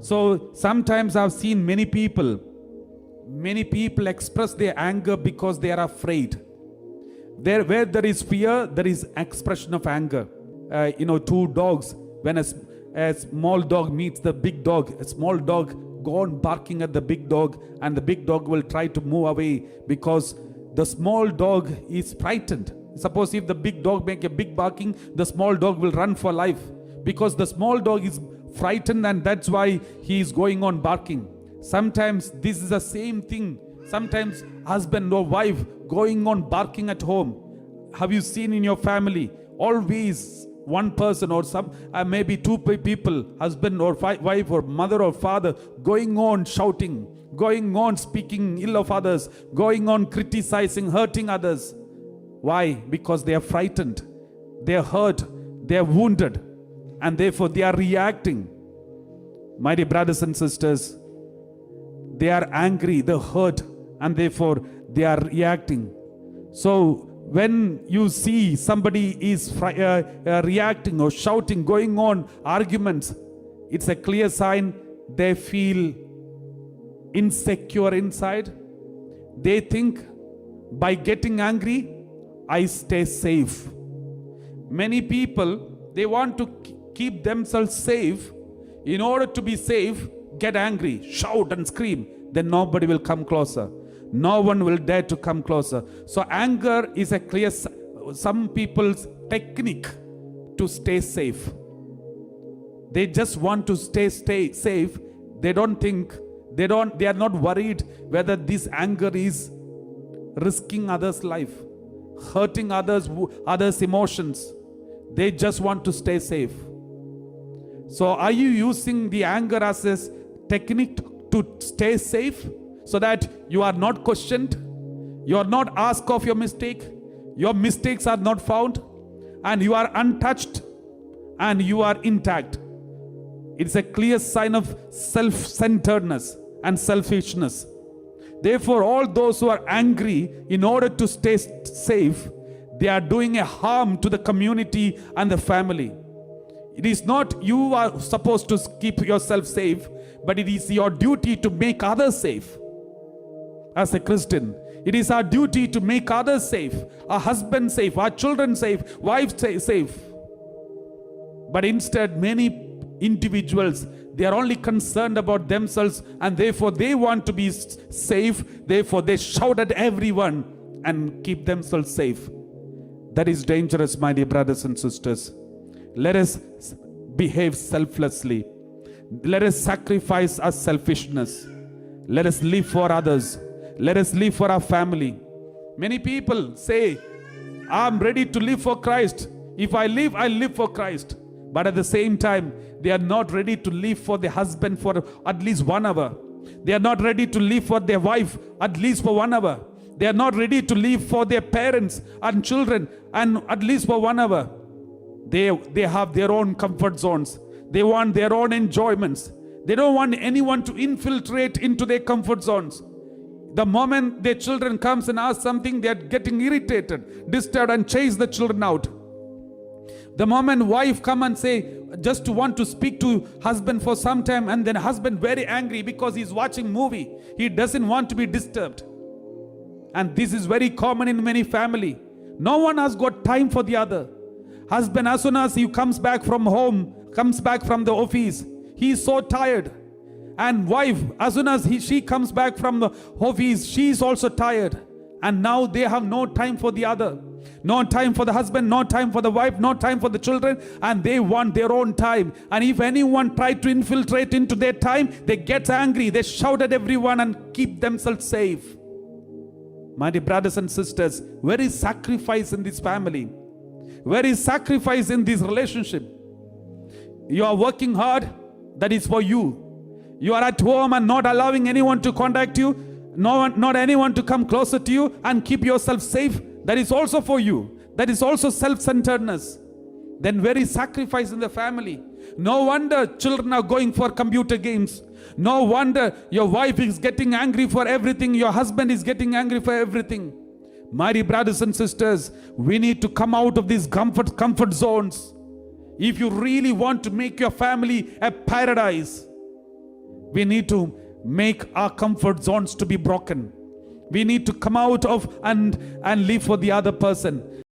So sometimes I've seen many people express their anger because they are afraid. Where there is fear, there is expression of anger. Two dogs, when a small dog meets the big dog, a small dog go on barking at the big dog, and the big dog will try to move away because the small dog is frightened. Suppose if the big dog make a big barking, the small dog will run for life because the small dog is frightened, and that's why he is going on barking. Sometimes this is the same thing. Sometimes husband or wife going on barking at home. Have you seen in your family? Always one person or maybe two people, husband or wife or mother or father, going on shouting, going on speaking ill of others, going on criticizing, hurting others. Why? Because they are frightened, they are hurt, they are wounded, and therefore they are reacting. My dear brothers and sisters, they are angry, they are hurt, and therefore they are reacting. So when you see somebody is reacting or shouting, going on arguments, it's a clear sign they feel insecure inside. They think by getting angry, I stay safe. Many people, they want to keep themselves safe. In order to be safe, get angry, shout and scream. Then nobody will come closer. No one will dare to come closer. So anger is a clear, some people's technique to stay safe. They just want to stay safe. They don't think, they are not worried whether this anger is risking others' life, hurting others' emotions. They just want to stay safe. So are you using the anger as a technique to stay safe so that you are not questioned, you are not asked of your mistake, your mistakes are not found, and you are untouched and you are intact? It's a clear sign of self-centeredness and selfishness. Therefore, all those who are angry in order to stay safe, they are doing a harm to the community and the family. It is not you are supposed to keep yourself safe, but it is your duty to make others safe. As a Christian, it is our duty to make others safe, our husband safe, our children safe, wives safe. But instead, many individuals, they are only concerned about themselves, and therefore they want to be safe. Therefore they shout at everyone and keep themselves safe. That is dangerous, my dear brothers and sisters. Let us behave selflessly. Let us sacrifice our selfishness. Let us live for others. Let us live for our family. Many people say, I'm ready to live for Christ. If I live for Christ. But at the same time, they are not ready to live for their husband for at least 1 hour. They are not ready to live for their wife at least for 1 hour. They are not ready to live for their parents and children and at least for 1 hour. They have their own comfort zones. They want their own enjoyments. They don't want anyone to infiltrate into their comfort zones. The moment their children comes and asks something, they are getting irritated, disturbed, and chase the children out. The moment wife come and say, just to want to speak to husband for some time, and then husband very angry because he's watching movie. He doesn't want to be disturbed. And this is very common in many family. No one has got time for the other. Husband, as soon as he comes back from home, comes back from the office, he is so tired. And wife, as soon as she comes back from the office, she is also tired. And now they have no time for the other. No time for the husband, no time for the wife, no time for the children, and they want their own time. And if anyone tries to infiltrate into their time, they get angry, they shout at everyone and keep themselves safe. My dear brothers and sisters, where is sacrifice in this family? Where is sacrifice in this relationship? You are working hard, that is for you. You are at home and not allowing anyone to contact you, not anyone to come closer to you, and keep yourself safe. That is also for you. That is also self-centeredness. Then where is sacrifice in the family? No wonder children are going for computer games. No wonder your wife is getting angry for everything. Your husband is getting angry for everything. My dear brothers and sisters, we need to come out of these comfort zones. If you really want to make your family a paradise, We need to make our comfort zones to be broken. We need to come out of and live for the other person.